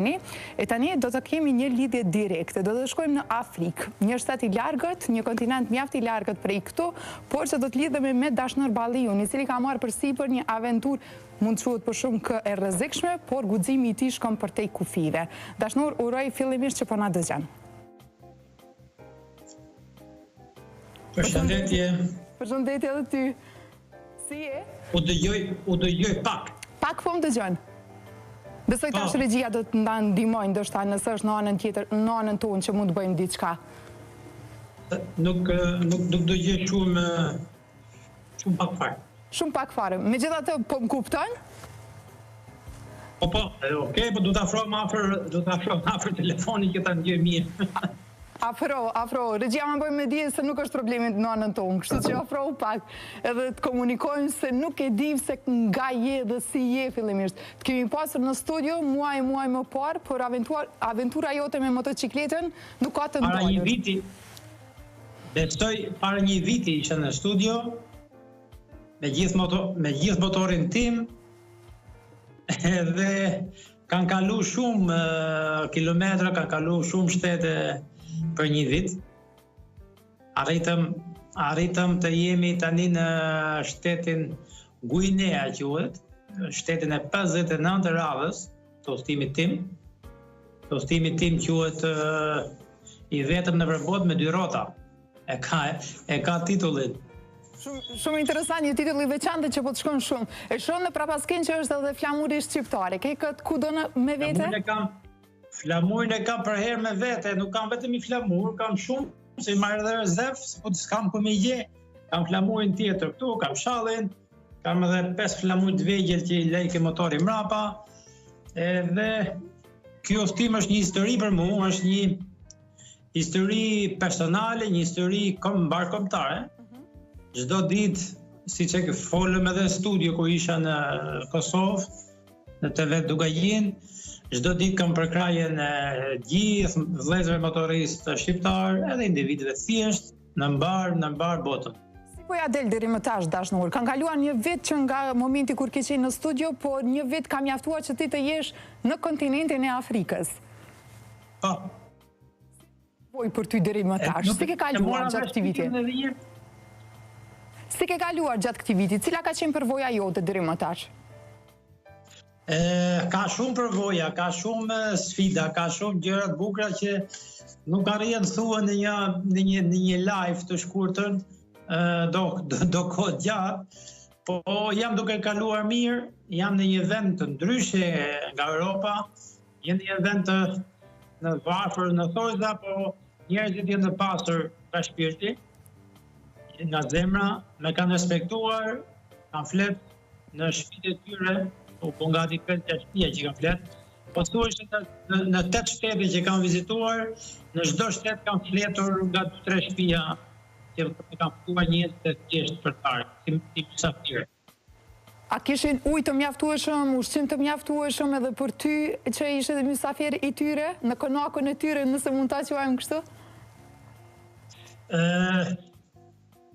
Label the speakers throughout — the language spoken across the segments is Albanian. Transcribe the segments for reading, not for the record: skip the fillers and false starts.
Speaker 1: E tani do të kemi një lidhje direkte, do të shkojmë në Afrikë, një shtet i largët, një kontinent mjaft i largët prej këtu, por që do të lidhemi me Dashnor Balliun, i cili ka marrë përsipër një aventurë mund të quhet për shumë kë e rrezikshme, por guximi i tij shkon përtej kufive. Dashnor, uroj fillimisht që po na dëgjon.
Speaker 2: Përshëndetje.
Speaker 1: Përshëndetje edhe ty. Si je?
Speaker 2: U dëgjoj pak.
Speaker 1: Pak po më dëgjon. Besoj tash regjia do të ndihmojnë ndoshta nëse është në anën tjetër, në anën tonë që mund të bëjmë diçka.
Speaker 2: Nuk dëgjoj shumë pak fare.
Speaker 1: Shumë pak fare. Megjithatë po më kupton?
Speaker 2: Po, okay, po do ta afroj afër telefonit që ta ndjej mirë.
Speaker 1: Afro, regjia më bëjmë me dije se nuk është problemi në anën tonë, kështu që afro pak edhe të komunikojmë se nuk e dim se nga je dhe si je fillimisht. Të kemi pasur në studio muaj më parë, por aventura jote me motocikletën nuk ka të ndonjë.
Speaker 2: Para një viti, besoj para një viti isha në studio me gjithë motorin tim edhe kanë kalu shumë kilometra, kanë kalu shumë shtete për një vit. Arritëm të jemi tani në shtetin Guinea quhet, shtetin e 59 të radhës të udhëtimit tim. Udhëtimi tim quhet i vetëm në përbot me 2 rrota. E ka titullin.
Speaker 1: Shumë interesant, një titull i veçantë që po të shkon shumë. E shoh në prapaskenë që është edhe flamuri shqiptare. Ke këtë kudo me vete?
Speaker 2: Flamurin e kam për herë me vete, nuk kam vetëm i flamur, kam shumë, se i marrë dhe rezerv, se po të s'kam ku me gje. Kam flamurin tjetër këtu, kam shallin, kam edhe 5 flamur të vegjel që i lejke motori mrapa, edhe kjo udhëtim është një histori për mu, është një histori personale, një histori mbarkombëtare. Çdo ditë, siç e folëm edhe në studio kur isha në Kosovë, në TV Dugajin, çdo ditë kam përkrajen e gjithë vëllezërve motoristë shqiptar, edhe individëve thjesht në mbar botën.
Speaker 1: Si po ja del deri më tash Dashnor? Kanë kaluar një vit që nga momenti kur ke qenë në studio, por një vit ka mjaftuar që ti të jesh në kontinentin e Afrikës.
Speaker 2: Po.
Speaker 1: Poj për ty deri më tash. Si ke kaluar gjatë këtij viti? Si ke kaluar gjatë këtij viti? Cila ka qenë përvoja jote deri më tash?
Speaker 2: Ka shumë përvoja, ka shumë sfida, ka shumë gjëra të bukura që nuk arrihen thua në një live të shkurtër, do kohë gjatë, po jam duke kaluar mirë, jam në një vend të ndryshe nga Europa, jam në një vend në varfër, në thojza, po njerëzit janë të pasur nga shpirti, nga zemra, me kanë respektuar, kanë flet në shtëpitë e tyre, po nga di 5 shtëpia që kam flet, po thuaj se në 8 shtete që kam vizituar, në çdo shtet kam fletur nga 2-3 shtëpia që kam ftuar njerëz të thjeshtë për tarë, si mysafirë.
Speaker 1: A kishin ujë të mjaftueshëm, ushqim të mjaftueshëm edhe për ty që ishe dhe mysafir i tyre, në konakun e tyre, nëse mund ta quajmë kështu?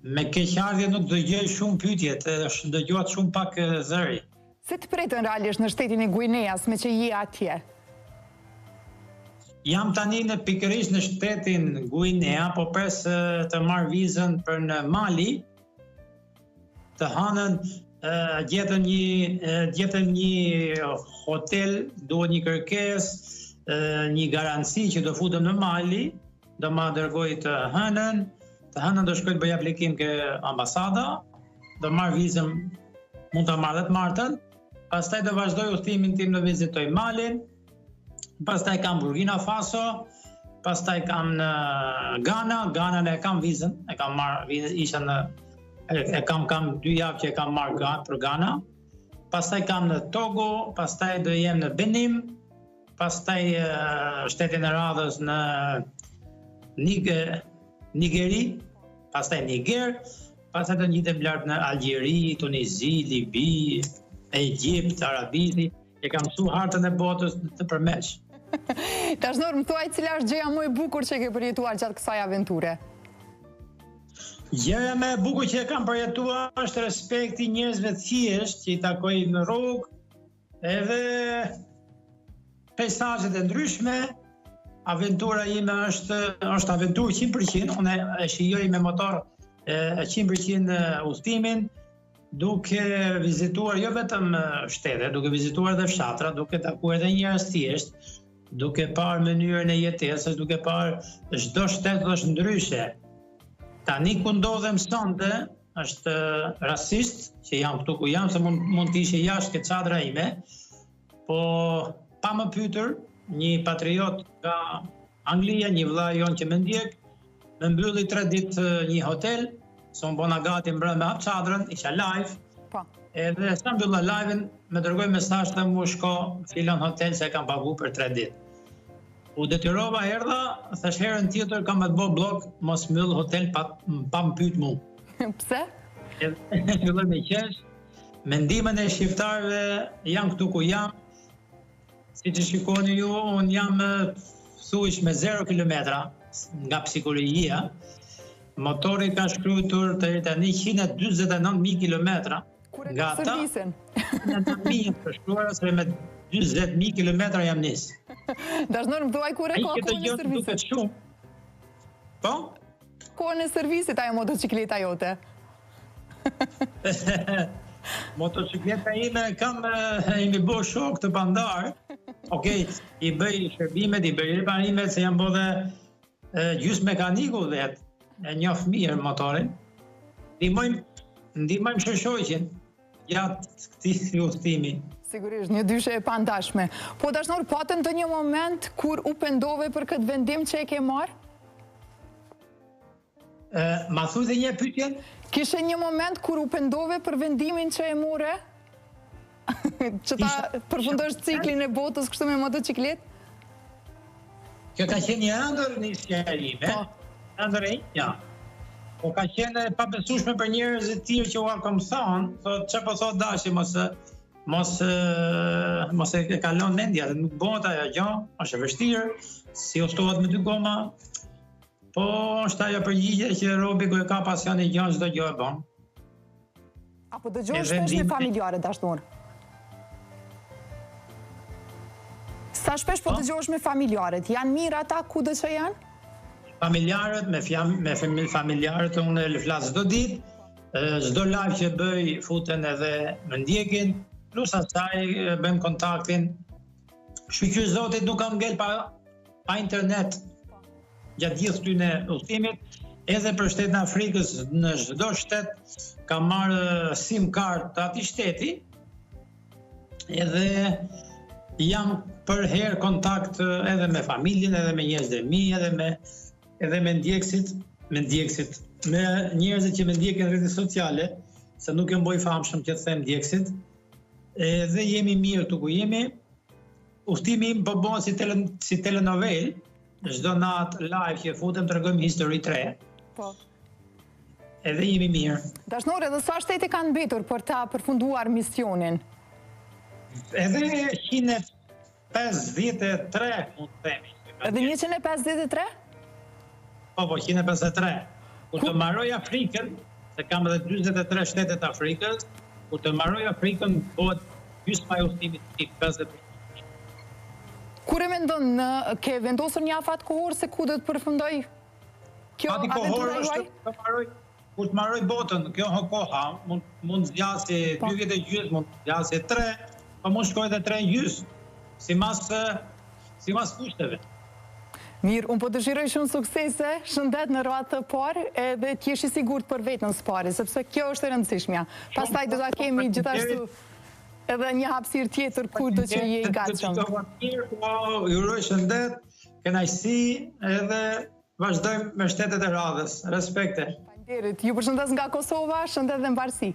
Speaker 2: Me keqardhje nuk dëgjoj shumë pyetjet, dëgjohet shumë pak zëri.
Speaker 1: Si të pretën realisht në shtetin e Guineas me që je atje?
Speaker 2: Jam tani pikërisht në shtetin Guinea, po pres të marr vizën për në Mali, të hanën gjetëm një hotel, duhet një kërkesë, një garanci që do futem në Mali, do ma dërgoj të hënën do shkoj të bëj aplikim ke ambasada, do marr vizën, mund ta marr dhe të martën. Pastaj do vazhdoj udhëtimin tim në vizitoj Malin, pastaj kam Burkina Faso, pastaj kam në Ghana e kam vizën, e kam marrë vizën, kam 2 javë që e kam marrë për Ghana, pastaj kam në Togo, pastaj do jem në Benin, pastaj shtetin e radhës në Nigeri, pastaj Niger, pastaj do njitem lart në Algjeri, Tunizi, Libi, Egjipt, Arabisi, e kam mësuar hartën e botës të përmeç.
Speaker 1: Dashnor, më thuaj cila është gjëja më e bukur që ke përjetuar gjatë kësaj aventure?
Speaker 2: Gjëja më e bukur që e kam përjetuar është respekti njerëzve thjesht që i takoj në rrugë, edhe pejsazhet e ndryshme, aventura ime është aventurë 100%, unë e shijoj me motor 100% udhëtimin, duke vizituar jo vetëm shtete, duke vizituar dhe fshatra, duke takuar edhe njerëz thjesht, duke parë mënyrën e jetesës, duke parë çdo shtet është ndryshe. Tani ku ndodhem sonte, është rastisht që jam këtu ku jam, se mund të ishe jashtë ke çadra ime, po pa më pyetur, një patriot nga Anglia, një vëlla jon që më ndjek, më mbylli 3 ditë një hotel, se unë bona gati mbrëmë me hap çadrën, isha live, edhe sa mbylla live-in, më dërgoi mesazh të mu shko filan hotel se kam pagu për 3 ditë. U detyrova, erdha, thash herën tjetër kam të bëj blok, mos mbyll hotel pa më pyet mu.
Speaker 1: Pse?
Speaker 2: Edhe filloj me qesh, me ndihmën e shqiptarëve jam këtu ku jam. Si që shikoni ju, unë jam thuish me 0 kilometra nga psikologjia. Motori ka shkruar të tani 149.000 kilometra. Nga ata, 149.000 të shkruar, se me 20.000 kilometra jam nis.
Speaker 1: Dashnor, më thuaj kur e ka kohën e servisit.
Speaker 2: Duket shumë. Po?
Speaker 1: Kohën e servisit ajo motocikleta jote.
Speaker 2: Motocikleta ime imi bo shok të bandar. Okej, i bëj shërbimet, i bëj riparimet, se jam bo dhe gjys mekaniku dhe e njoh mirë motorin. Ndihmojmë shoqin gjatë këtij udhëtimi.
Speaker 1: Sigurisht, një dyshe e pandashme. Po dashnor, patën të një moment kur u pendove për këtë vendim që e ke marrë?
Speaker 2: Ma thuaj dhe një pyetje?
Speaker 1: Kishe një moment kur u pendove për vendimin që e more? Që ta përfundosh ciklin e botës kështu me motociklet?
Speaker 2: Kjo ka qenë një ëndër nisja ime, ëndër e ja. Po ka qenë pa besueshme për njerëz të tjerë që u kam thënë, thotë çfarë po thot dashi, mos e kalon mendja, nuk bëhet ajo gjë, është e vështirë, si ushtohet me 2 goma. Po është ajo përgjigje që robi ku e ka pasion i gjën çdo gjë e bën.
Speaker 1: Apo dëgjohesh shpesh me familjarët dashnor? Sa shpesh po dëgjohesh me familjarët? Janë mirë ata kudo që janë?
Speaker 2: Familjarët, me familjarët unë e flas çdo ditë, çdo live që bëj futen edhe më ndjekin, plus asaj bëjmë kontaktin. Shpëqyr Zotit nuk kam ngel pa internet gjatë gjithë këtyne udhëtimit, edhe për shtetin e Afrikës, në çdo shtet kam marrë SIM card të atij shteti, edhe jam për herë kontakt edhe me familjen, edhe me njerëzit e mi, edhe me ndjekësit, me njerëzit që me ndjekin në rrjetet sociale, se nuk e mboj famshëm që të them ndjekësit, edhe jemi mirë këtu ku jemi. Udhëtimi im po bëhen si telenovel, çdo natë live që futem tregojmë histori 3.
Speaker 1: Po.
Speaker 2: Edhe jemi mirë.
Speaker 1: Dashnor, edhe sa shtete kanë mbetur për ta përfunduar misionin?
Speaker 2: Edhe 153, mund të themi.
Speaker 1: Edhe 153?
Speaker 2: Po, 153. Kur të mbaroj Afrikën, se kam edhe 43 shtete të Afrikës, kur të mbaroj Afrikën, bëhet gjysma e udhëtimit të 50%.
Speaker 1: Kur e mendon, ke vendosur një afat kohor se ku do të përfundoj kjo aventura juaj?
Speaker 2: Kur të mbaroj botën, kjo koha, mund zgjasë 2 vjet e gjysmë, mund zgjasë 3, po mund shkoj edhe 3 gjysmë, sipas kushteve.
Speaker 1: Mirë, unë po dëshiroj shumë suksese, shëndet në radhë të parë, edhe t'jesh i sigurt për vetën së pari, sepse kjo është e rëndësishmja. Pastaj do ta kemi gjithashtu edhe një hapësirë tjetër kudo që je i gatshëm.
Speaker 2: Ju uroj shëndet, kënaqësi, edhe vazhdojmë me shtetet e radhës. Respekte.
Speaker 1: Faleminderit. Ju përshëndes nga Kosova, shëndet dhe mbarësi.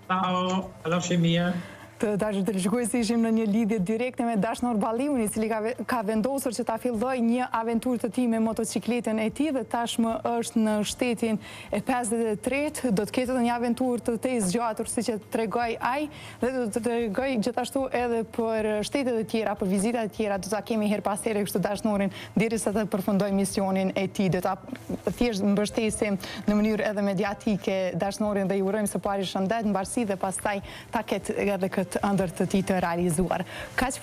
Speaker 2: Ciao, kalofshi mirë.
Speaker 1: Të dashur televizionistë, ishim në një lidhje direkte me Dashnor Balliun, i cili ka vendosur që ta fillojë një aventurë të tij me motocikletën e tij dhe tashmë është në shtetin e 53, do të ketë edhe një aventurë të tej zgjatur siç e tregoi ai dhe do të tregoj gjithashtu edhe për shtetet e tjera, për vizitat e tjera, do ta kemi her pas here kështu Dashnorin derisa të përfundoj misionin e tij. Do ta thjesht mbështesim në mënyrë edhe mediatike Dashnorin dhe i urojmë së pari shëndet, mbarësi dhe pastaj ta ketë edhe këtë ëndër të tij të realizuar. Kaq për